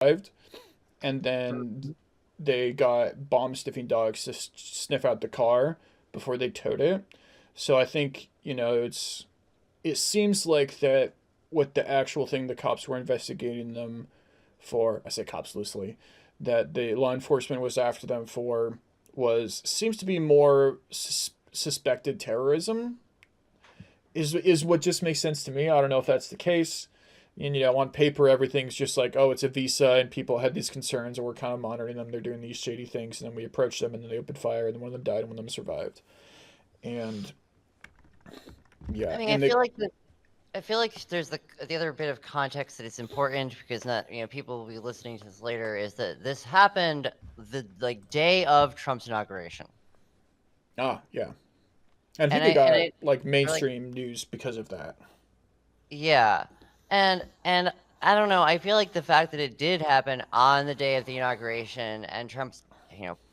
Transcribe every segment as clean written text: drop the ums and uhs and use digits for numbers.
arrived, and then they got bomb sniffing dogs to sniff out the car before they towed it. So I think, it seems like that what the actual thing the cops were investigating them for, I say cops loosely, that the law enforcement was after them for was seems to be more suspected terrorism is what just makes sense to me. I don't know if that's the case. And on paper everything's just like, oh, it's a visa and people had these concerns and we're kind of monitoring them. They're doing these shady things, and then we approached them and then they opened fire and then one of them died and one of them survived. And I yeah, mean, and they I feel like there's the other bit of context that is important because not people will be listening to this later is that this happened the day of Trump's inauguration, yeah. And I think and they got I like or like mainstream news because of that. yeah, and I don't know. I feel like the fact that it did happen on the day of the inauguration and Trump's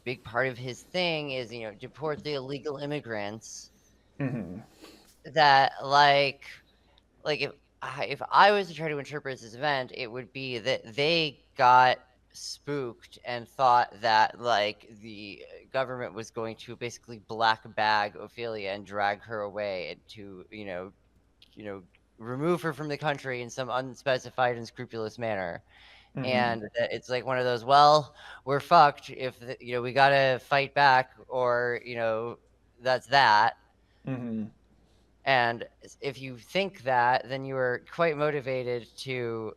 big part of his thing is deport the illegal immigrants Hmm. that like if I was to try to interpret this event, it would be that they got spooked and thought that like the government was going to basically black bag Ophelia and drag her away and to you know remove her from the country in some unspecified and scrupulous manner. Hmm. And that it's like one of those, well, we're fucked if we gotta fight back, or that's that. Hmm. And if you think that, then you are quite motivated to,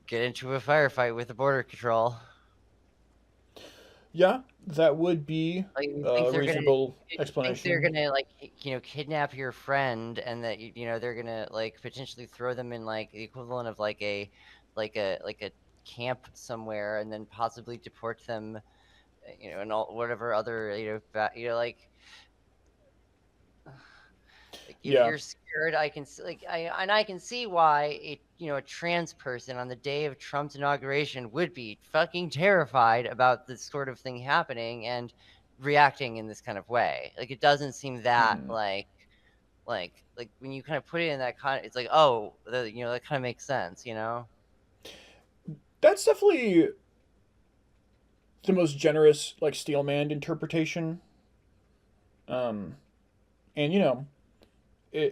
get into a firefight with the border control. Yeah, that would be Like you think a they're gonna, reasonable you think they're explanation. gonna like, kidnap your friend, and that they're gonna like potentially throw them in like the equivalent of like a camp somewhere, and then possibly deport them, and all whatever other like if Yeah, you're scared, I can see why a trans person on the day of Trump's inauguration would be fucking terrified about this sort of thing happening and reacting in this kind of way. Like it doesn't seem that hmm, like when you kind of put it in that kind, it's like, oh, that kind of makes sense. that's definitely the most generous like Steelman interpretation. Um, and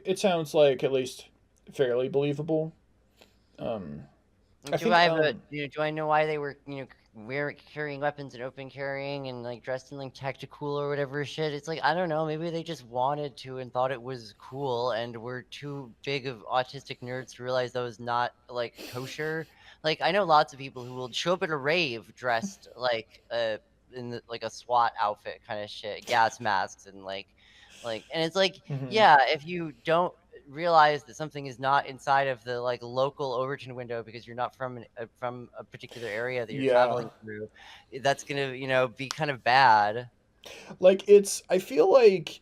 it sounds like at least fairly believable. Um, I Do think I have a do I know why they were carrying weapons and open carrying and like dressed in like tactical or whatever shit? It's like, I don't know, maybe they just wanted to and thought it was cool and were too big of autistic nerds to realize that was not like kosher. Like I know lots of people who will show up at a rave dressed in like a SWAT outfit kind of shit, gas masks and and it's like, mhm. yeah, if you don't realize that something is not inside of the like local Overton window because you're not from a particular area that you're Yeah, traveling through, that's gonna be kind of bad. like I feel like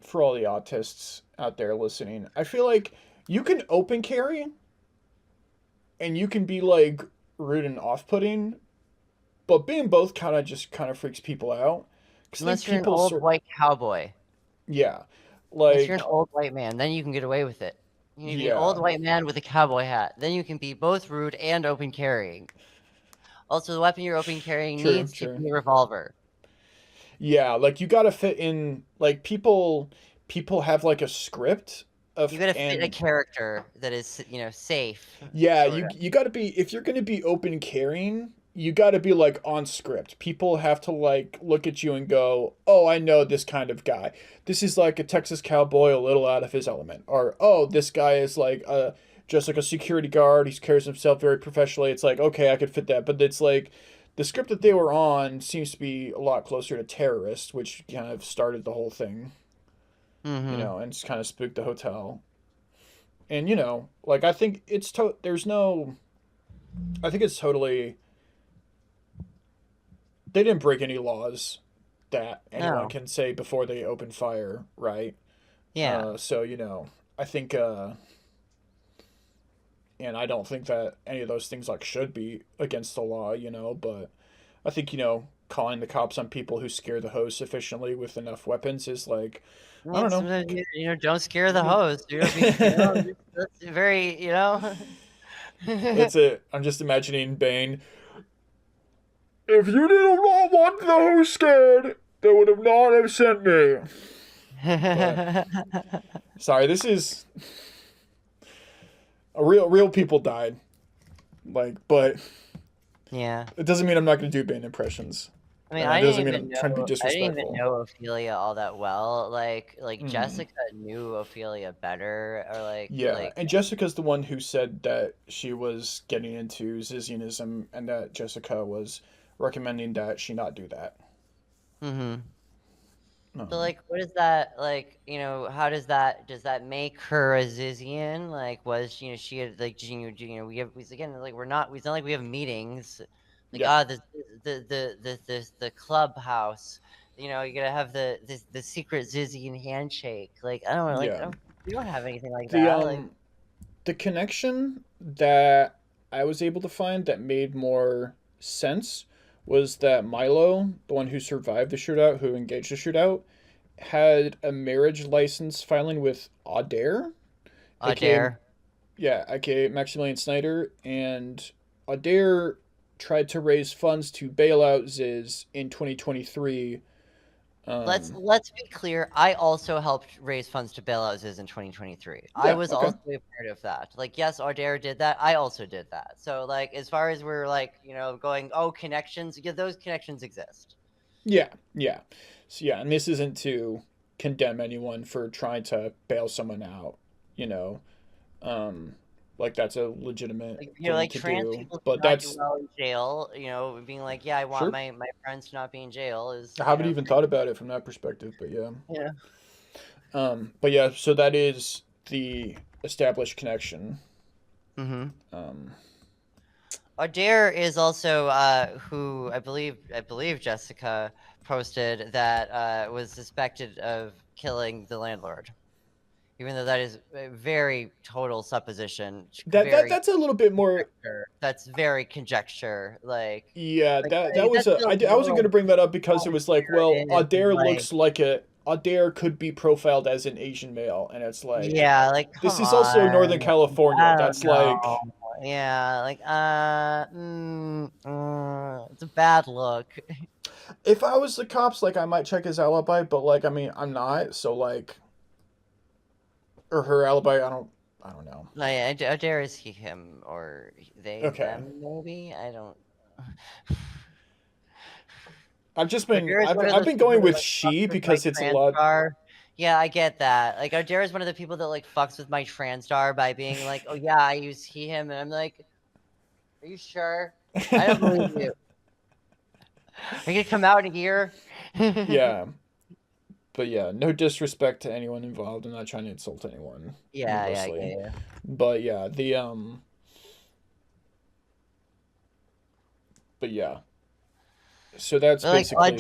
for all the autists out there listening, I feel like you can open carry and you can be like rude and off-putting, but being both kind of freaks people out because I think Unless you're an people old sort white cowboy. yeah, Unless you're an like old white man, then you can get away with it. You need to be an old yeah, white man with a cowboy hat. Then you can be both rude and open carrying. Also, the weapon you're open carrying true, needs to true. be a revolver. Yeah, like you got to fit in like people have like a script You of gotta fit a and character that is, safe, yeah, sort you of. you got to be if you're going to be open carrying, you got to be like on script. People have to like look at you and go, "Oh, I know this kind of guy. This is like a Texas cowboy a little out of his element." Or, "Oh, this guy is like just like a security guard. He carries himself very professionally." It's like, "Okay, I could fit that." But it's like the script that they were on seems to be a lot closer to terrorist, which kind of started the whole thing, Mm-hmm. and just kind of spooked the hotel. And like I think there's no I think it's totally they didn't break any laws that anyone No. can say before they open fire, right? Yeah. So I think, and I don't think that any of those things like should be against the law, but I think calling the cops on people who scare the host sufficiently with enough weapons is like, I Yeah, don't know, sometimes don't scare could the be. host. Be, that's very. That's it. I'm just imagining Bane. If you did not want the host scared, they would have not have sent me. But sorry, this is a real people died. Like, but Yeah. it doesn't mean I'm not going to do Bane impressions. I mean, And it doesn't mean I'm trying to be I didn't even disrespectful. know Ophelia all that well. Like Mm. Jessica knew Ophelia better, or Yeah, and Jessica's the one who said that she was getting into Zizzianism and that Jessica was recommending that she not do that. hmm So Um, like, what is that like? How does that make her a Zizian? Like, was she had like we have again like it's not like we have meetings, like yeah, the clubhouse. You gotta have the secret Zizian handshake. Like I don't know, yeah. we don't have anything like The that. Like um the connection that I was able to find that made more sense was that Milo, the one who survived the shootout, who engaged the shootout, had a marriage license filing with Adair, aka Dare. aka Maximilian Snyder, and Adair tried to raise funds to bail out Ziz in 2023. Um, Let's be clear. I also helped raise funds to bail out Ziz in 2023. I yeah, was okay, also a part of that. Like, yes, Ardare did that. I also did that. So, like, as far as we're like, going, oh, connections. Yeah, those connections exist. yeah, yeah. So yeah, and this isn't to condemn anyone for trying to bail someone out, you know. Um, like that's a legitimate Like, thing like to trans do, people do but not do that's well in jail. Being like, yeah, I want sure. my friends to not be in jail is, I haven't even thought about it from that perspective, but yeah. yeah. But yeah, so that is the established connection. Mm-hmm. Um, Adair is also who I believe Jessica posted that was suspected of killing the landlord. Even though that is a very total supposition, very that's a little bit more. conjecture. That's very conjecture. Yeah, that was That's a. a I wasn't little gonna bring that up because it was like, well, weird and Adair like, looks like a Adair could be profiled as an Asian male, and it's like yeah, like this come is also Northern on. California. I don't That's know. like Yeah, it's a bad look. if I was the cops, like I might check his alibi, but like I mean I'm not, so like or her alibi. I don't know. Like, I dare is he, him, or they, Okay, them, maybe? I don't. Adair is one of I've those been people going that with like fucks she with my because it's a lot. Transtar. Yeah, I get that. Like Adair is one of the people that like fucks with my Transtar by being like, "Oh yeah, I use he him," and I'm like, "Are you sure? I don't believe you. Are you gonna come out in a year?" Yeah, but yeah, no disrespect to anyone involved. I'm not trying to insult anyone Yeah, yeah, I get needlessly. you. But yeah, but yeah. So that's But like basically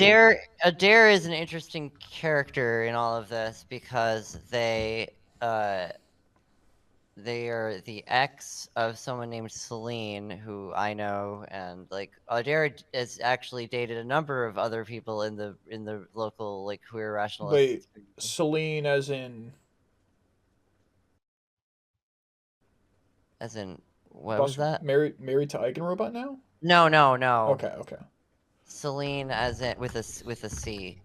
Adair is an interesting character in all of this because uh they are the ex of someone named Celine, who I know, and like Adair has actually dated a number of other people in the local like queer wait, rationalists. Celine as in As in, what was Bus that? married to Eigenrobot now? No, no, no. Okay, okay. Celine, as in with a C.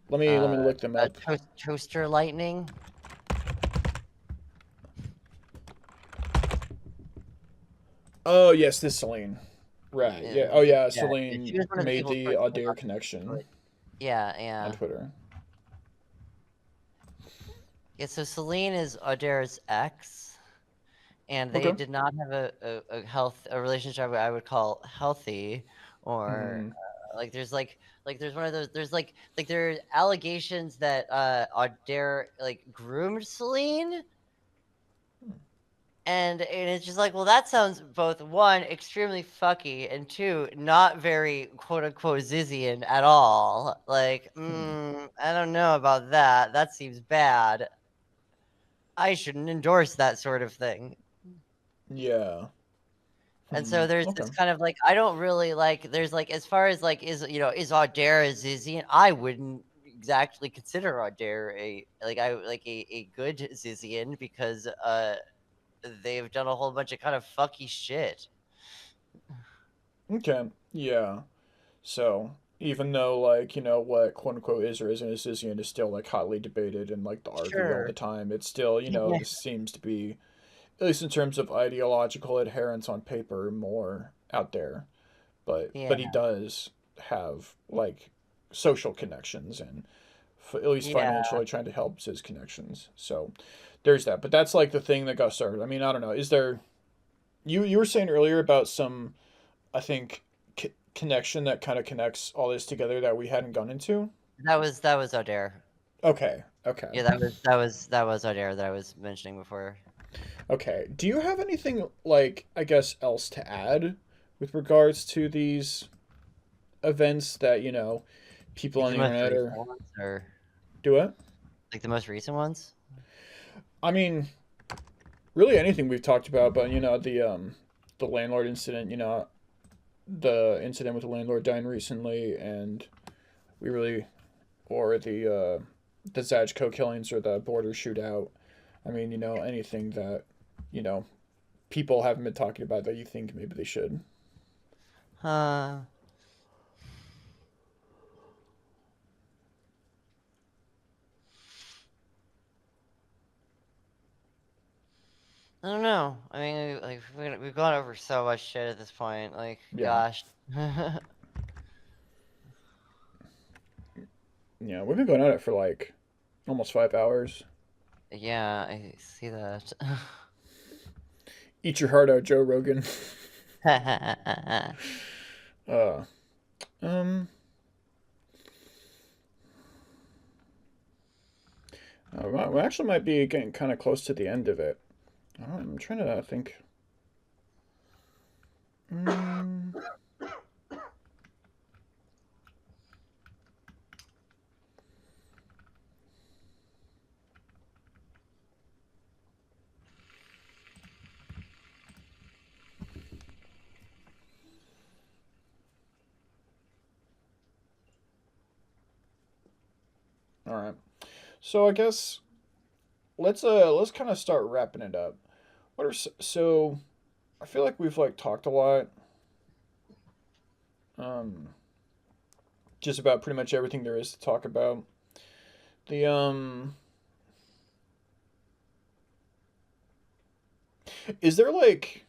Let me look them up. Toaster lightning. Oh yes, this Celine. Right. Yeah, Yeah. Oh yeah, yeah. She Celine was one of the made people the talking Adair about. connection Yeah, on yeah. Twitter. Yeah, so Celine is Adair's ex, and they Okay. did not have a relationship I would call healthy, or Mm-hmm. there's one of those there's there are allegations that Adair like groomed Celine, and it's just like, well, that sounds both one extremely fucky and two not very quote unquote Zizian at all. Like, Hmm. I don't know about that. That seems bad. I shouldn't endorse that sort of thing. Yeah. And Hmm. so there's Okay. this kind of like, I don't really like, there's like, as far as like, is Adair a Zizian? I wouldn't exactly consider Adair a, like, a good Zizian because, they've done a whole bunch of kind of fucky shit. Okay. Yeah. So even though like what quote unquote is or isn't a Sisyphus is still like hotly debated and like the RV all the Sure. time, it's still Yeah. this seems to be, at least in terms of ideological adherence on paper, more out there. But he Yeah. does have like social connections and at least Yeah. financially trying to help his connections. So there's that. But that's like the thing that got started. I mean, I don't know. Is there you were saying earlier about some, I think, connection that kind of connects all this together that we hadn't gone into? That was Adair. Okay. Okay. Yeah, that was Adair that I was mentioning before. Okay. Do you have anything like I guess else to add with regards to these events that, people Like on the the most internet recent are ones, or do it? like the most recent ones? I mean, really anything we've talked about, but the landlord incident, the incident with the landlord dying recently, and we really or the Zajko killings or the border shootout. I mean, anything that you know people haven't been talking about that you think maybe they should. Uh, I don't know. I mean, like we've gone over so much shit at this point. Like, Yeah, gosh. yeah, we've been going at it for like almost 5 hours. Yeah, I see that. Eat your heart out, Joe Rogan. uh, um, we actually might be getting kind of close to the end of it. I don't know, I'm trying to think. Mm, all right. So I guess let's kind of start wrapping it up. So I feel like we've like talked a lot, um, just about pretty much everything there is to talk about. The is there like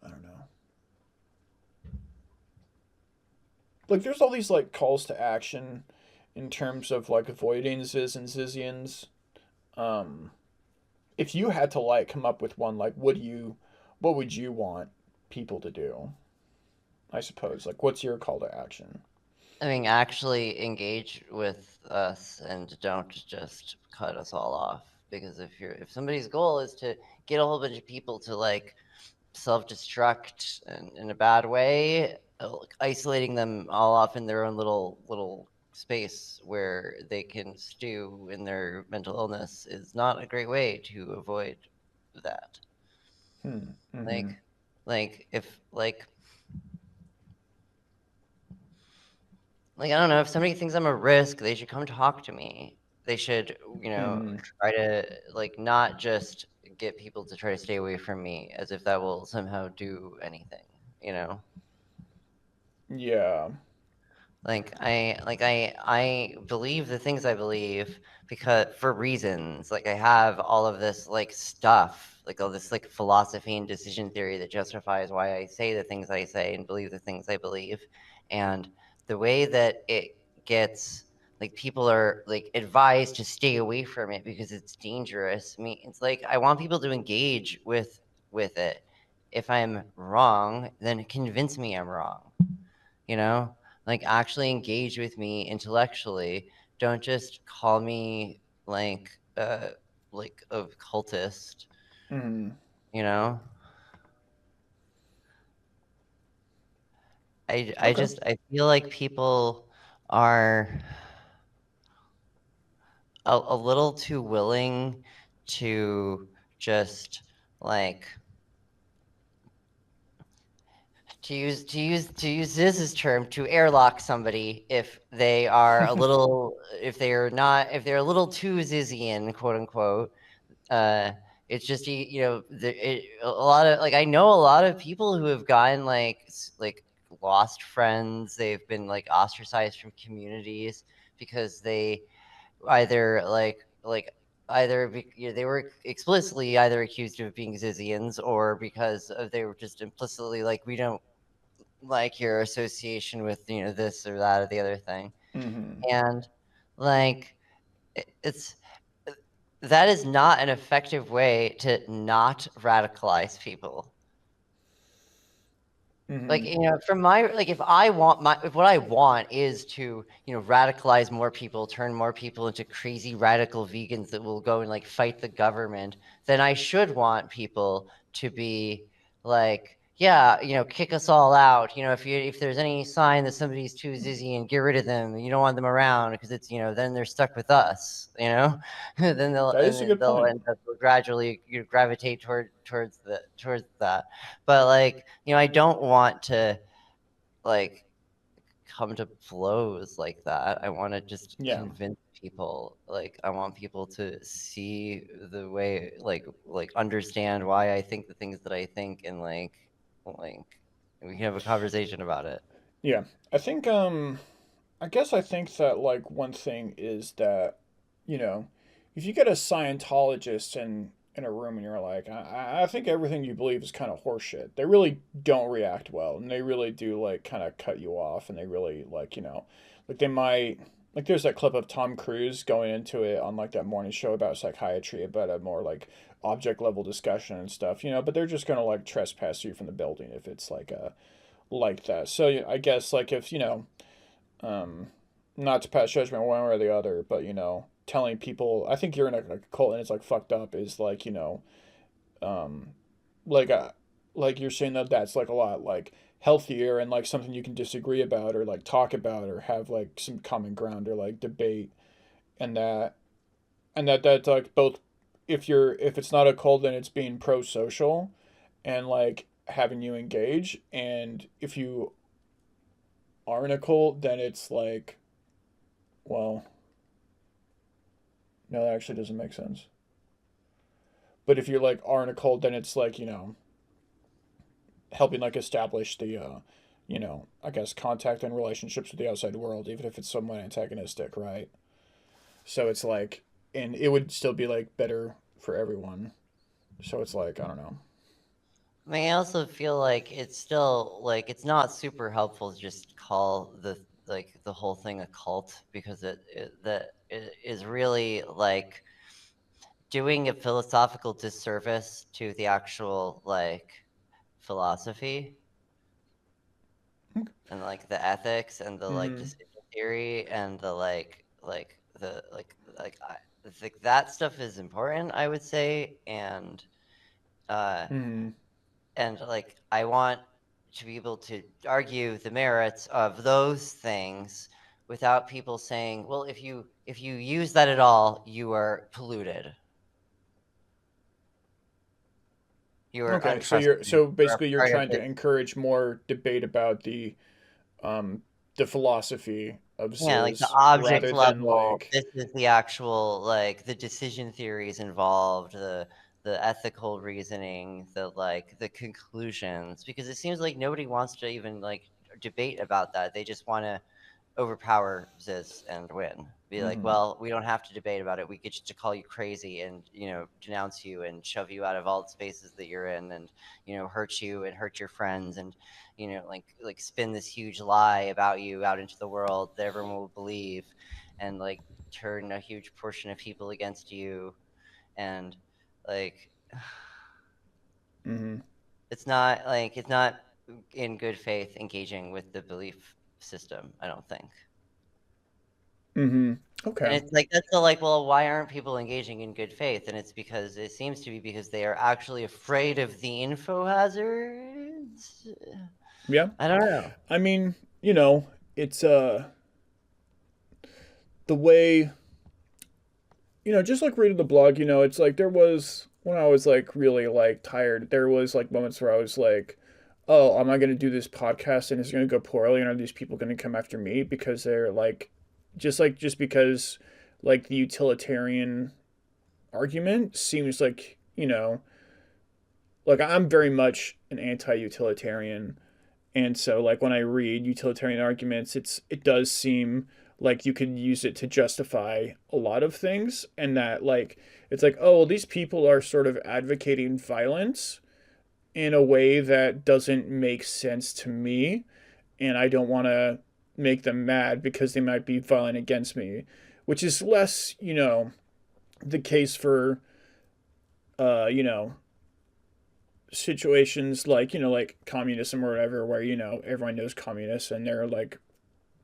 I don't know, like there's all these like calls to action in terms of like avoiding Ziz and Zizians. Um, if you had to like come up with one, like what would you want people to do? I suppose like what's your call to action? I mean, actually engage with us and don't just cut us all off. Because if somebody's goal is to get a whole bunch of people to like self-destruct in a bad way, like, isolating them all off in their own little space where they can stew in their mental illness is not a great way to avoid that. Hmm. Mm-hmm. Like, if like I don't know, if somebody thinks I'm a risk, they should come talk to me. They should, Mm-hmm. try to like not just get people to try to stay away from me as if that will somehow do anything, you know? Yeah. I believe the things I believe because for reasons. Like I have all of this like stuff, like all this like philosophy and decision theory that justifies why I say the things I say and believe the things I believe. And the way that it gets like people are like advised to stay away from it because it's dangerous. I mean, it's like I want people to engage with it. If I'm wrong, then convince me I'm wrong, you know? Like actually engage with me intellectually. Don't just call me like a cultist, Mm-hmm. you know? I Okay. just I feel like people are a little too willing to just like to use this term to airlock somebody if they are a little if they're not if they're a little too Zizian, quote unquote, uh, It's just a lot of like I know a lot of people who have gotten like lost friends. They've been like ostracized from communities because they either they were explicitly either accused of being Zizians, or because they were just implicitly like, we don't like your association with this or that or the other thing. Mm-hmm. And like it's that is not an effective way to not radicalize people. Like, Mm-hmm. from my like, if what I want is to, radicalize more people, turn more people into crazy radical vegans that will go and like fight the government, then I should want people to be like, yeah, kick us all out. If there's any sign that somebody's too zizzy, and get rid of them, you don't want them around because it's, then they're stuck with us, then That is a good they'll point. end up gradually gravitate towards that. But like, I don't want to like come to blows like that. I want to just Yeah. convince people. Like, I want people to see the way, like understand why I think the things that I think, and like we can have a conversation about it. Yeah. I think I guess I think that like one thing is that, you know, if you get a Scientologist in a room and you're like, I think everything you believe is kind of horseshit. They really don't react well, and they really do like kind of cut you off, and they really like like they might like there's that clip of Tom Cruise going into it on like that morning show about psychiatry, about a more like object level discussion and stuff, but they're just gonna like trespass you from the building if it's like a like that. So I guess like if um, not to pass judgment one way or the other, but telling people I think you're in a cult and it's like fucked up is like um, like like you're saying that that's like a lot like healthier and like something you can disagree about or like talk about or have like some common ground or like debate and that's like both if it's not a cult then it's being pro social and like having you engage and if you are in a cult then it's like well no, that actually doesn't make sense. But if you're like are in a cult, then it's like helping like establish the I guess contact and relationships with the outside world, even if it's somewhat antagonistic, right? So it's like, and it would still be like better for everyone. So it's like I don't know. I mean, I also feel like it's still like it's not super helpful to just call the whole thing a cult, because it is really like doing a philosophical disservice to the actual like philosophy, and like the ethics, and the like Mm-hmm. decision theory, and the I think that stuff is important, I would say. Uh Mm-hmm. and like I want to be able to argue the merits of those things without people saying, well, if you use that at all, you are polluted, you are Okay, untrusted, so you are basically you're part of trying this. to encourage more debate about um the philosophy of Yeah, like the Ziz object rather than level, like this is the actual, like, the decision theories involved, the ethical reasoning, the conclusions, because it seems like nobody wants to even, like, debate about that. They just wanna overpower this and win. Be like, mm-hmm. well, we don't have to debate about it. We get to call you crazy and denounce you and shove you out of all the spaces that you're in, and hurt you and hurt your friends, and like spin this huge lie about you out into the world that everyone will believe, and like turn a huge portion of people against you, and like Mm-hmm. it's not in good faith engaging with the belief system, I don't think. Mm-hmm. And Okay. it's like, that's the like, well, why aren't people engaging in good faith? And it's because it seems to be because they are actually afraid of the info hazards. Yeah. I don't know. I mean, it's the way just like reading the blog, it's like there was when I was like really like tired, there was like moments where I was like, "Oh, am I going to do this podcast and it's going to go poorly and are these people going to come after me because they're like just because like the utilitarian argument seems like you know, like I'm very much an anti-utilitarian, and so like when I read utilitarian arguments, it does seem like you could use it to justify a lot of things, and that like it's like, oh well, these people are sort of advocating violence in a way that doesn't make sense to me, and I don't want to make them mad because they might be violent against me, which is less, the case for you know, situations like, like communism or whatever, where, everyone knows communists and they're like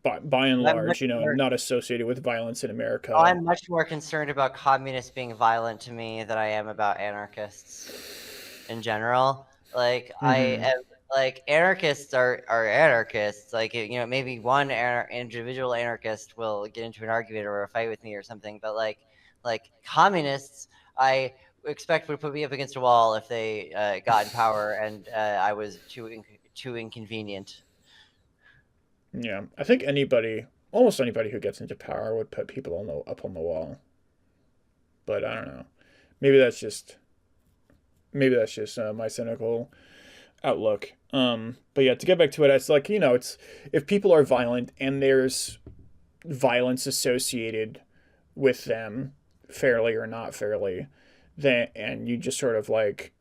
by and I'm much large, more not associated with violence in Oh, America. I'm much more concerned about communists being violent to me than I am about anarchists in general. Like I Mm-hmm. am like anarchists are anarchists. Like maybe one individual anarchist will get into an argument or a fight with me or something. But like communists, I expect would put me up against a wall if they got in power and I was too inconvenient. Yeah, I think almost anybody who gets into power would put people up on the wall. But I don't know. Maybe that's just my cynical outlook. But yeah, to get back to it, it's like, it's if people are violent and there's violence associated with them, fairly or not fairly, then and you just sort of like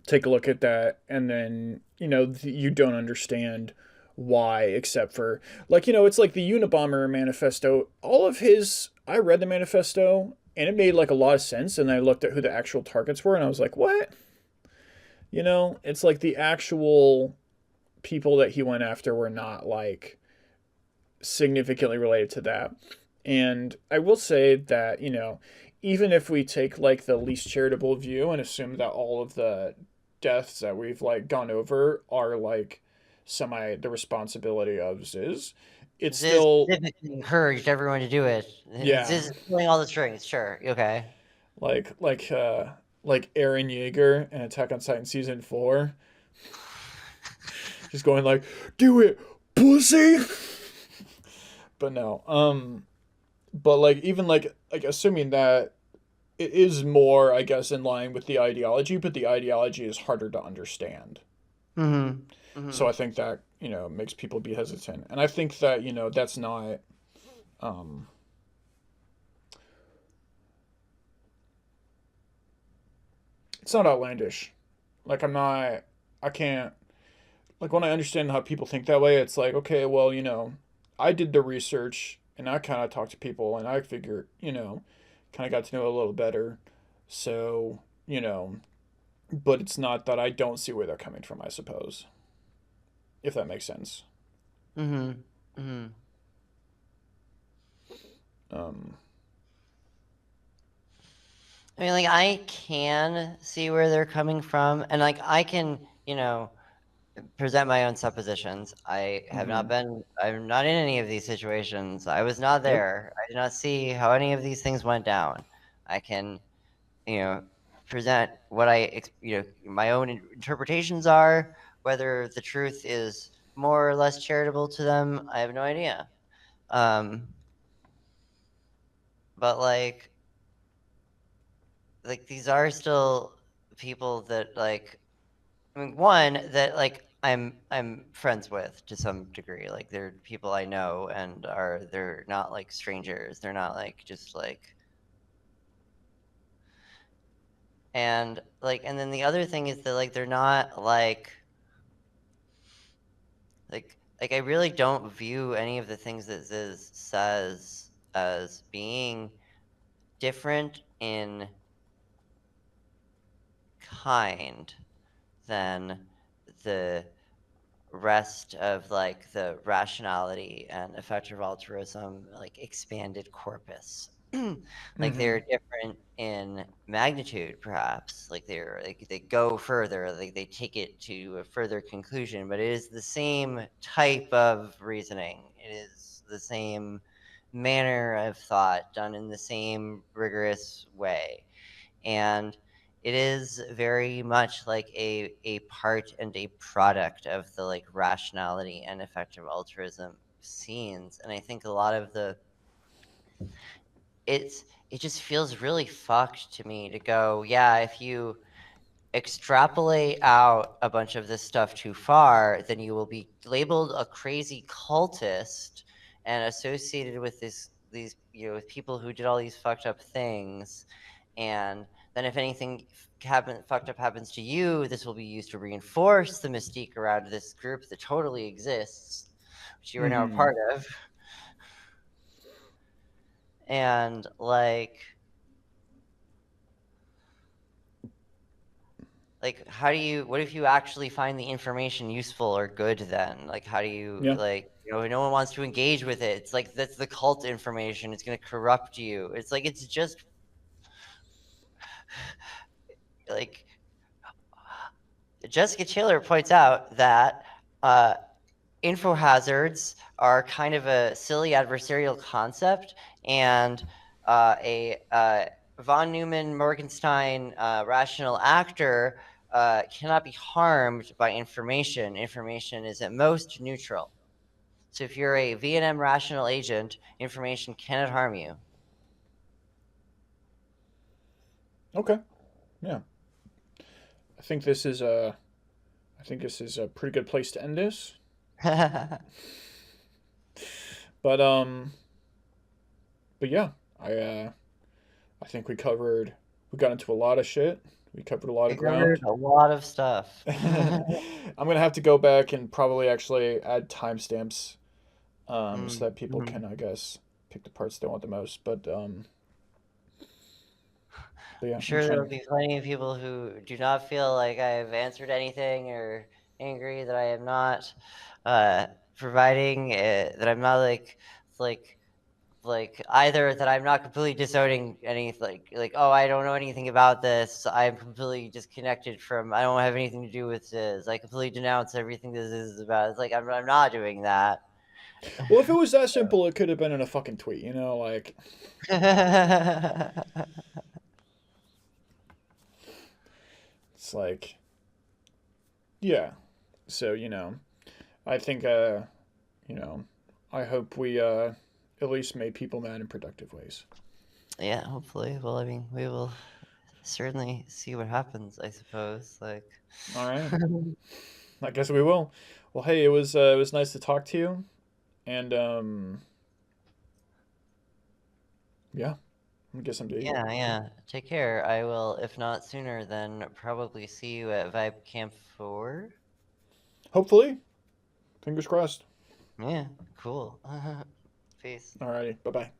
take a look at that, and then you don't understand why, except for like, it's like the Unabomber manifesto. All of his, I read the manifesto and it made like a lot of sense, and I looked at who the actual targets were and I was like, what? It's like the actual people that he went after were not like significantly related to that. And I will say that, even if we take like the least charitable view and assume that all of the deaths that we've like gone over are like semi the responsibility of Ziz, it's Ziz still, specifically encouraged everyone to do it. yeah, Ziz is pulling all the strings. Sure, okay. like like uh like Aaron Yeager in Attack on Titan season 4, just going like, do it, pussy. But no, but like even like assuming that it is more, I guess, in line with the ideology, but the ideology is harder to understand. Mm-hmm. So Mm-hmm. I think that, makes people be hesitant. And I think that, that's not um it's not outlandish. Like I can't, like when I understand how people think that way, it's like, okay, well, I did the research and I kind of talked to people and I figured, kind of got to know a little better. So, but it's not that I don't see where they're coming from, I suppose, if that makes sense. Mm-hmm. Mm-hmm. Um, I mean, like, I can see where they're coming from, and like, I can, present my own suppositions. mm-hmm. I'm not in any of these situations. I was not Yep. there. I did not see how any of these things went down. I can, you know, present what my own interpretations are. Whether the truth is more or less charitable to them, I have no idea. Um, but like these are still people that I mean, one that I'm friends with to some degree. Like they're people I know and they're not like strangers. They're not like just like and then the other thing is that like they're not like I really don't view any of the things that Ziz says as being different in kind than the rest of like the rationality and effective altruism like expanded corpus. Like Mm-hmm. they're different in magnitude perhaps, like they go further, like they take it to a further conclusion, but it is the same type of reasoning, it is the same manner of thought done in the same rigorous way, and it is very much like a part and a product of the like rationality and effective altruism scenes, and I think a lot of the it's it just feels really fucked to me to go, yeah, if you extrapolate out a bunch of this stuff too far, then you will be labeled a crazy cultist and associated with these with people who did all these fucked up things. And then if anything fucked up happens to you, this will be used to reinforce the mystique around this group that totally exists, which you are now a Mm-hmm. part of. And like how do you what if you actually find the information useful or good then? Like how do you Yeah. no one wants to engage with it. It's like that's the cult information. It's going to corrupt you. It's like it's just like Jessica Taylor points out that uh info hazards are kind of a silly adversarial concept, and a von Neumann Morgenstein rational actor cannot be harmed by information. Information is at most neutral. So if you're a V&M rational agent, information cannot harm you. Okay. Yeah. I think this is a. I think this is a pretty good place to end this. But But yeah, I think we got into a lot of shit. We covered a lot We of ground. covered a lot of stuff. I'm gonna have to go back and probably actually add timestamps, so that people Mhm. can, I guess, pick the parts they want the most. But yeah, I'm I'm sure trying there'll to. be plenty of people who do not feel like I've answered anything or angry that I am not uh, providing, that I'm not like, either that I'm not completely disowning any, oh, I don't know anything about this. I'm completely disconnected from, I don't have anything to do with this. I completely denounce everything this is about. It's like, I'm not doing that. Well, if it was that simple, it could have been in a fucking tweet. Like it's like, yeah. So I think you know, I hope we at least made people mad in productive ways. Yeah, hopefully. Well, I mean, we will certainly see what happens, I suppose. All right. I guess we will. Well, hey, it was nice to talk to you, and yeah, I'm gonna get some to eat. Yeah, yeah. Take care. I will, if not sooner, then probably see you at Vibe Camp 4. Hopefully, fingers crossed. Yeah, cool. Peace. Alrighty, bye bye.